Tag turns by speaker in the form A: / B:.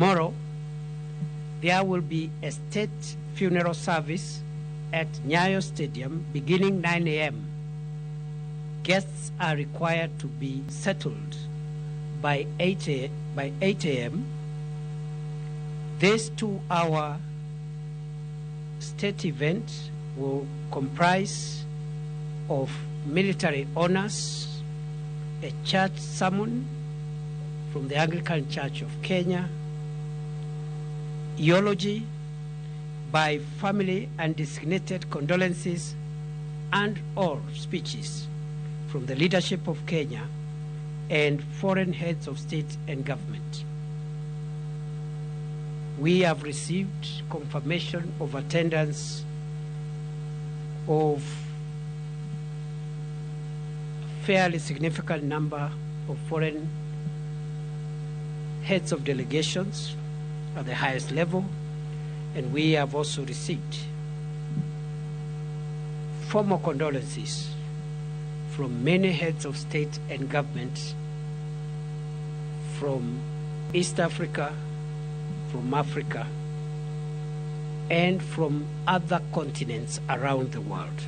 A: Tomorrow, there will be a state funeral service at Nyayo Stadium beginning 9 a.m. Guests are required to be settled by 8 a.m. This 2-hour state event will comprise of military honors, a church sermon from the Anglican Church of Kenya, eulogy by family and designated condolences, and/or speeches from the leadership of Kenya and foreign heads of state and government. We have received confirmation of attendance of a fairly significant number of foreign heads of delegations at the highest level, and we have also received formal condolences from many heads of state and government from East Africa, from Africa, and from other continents around the world.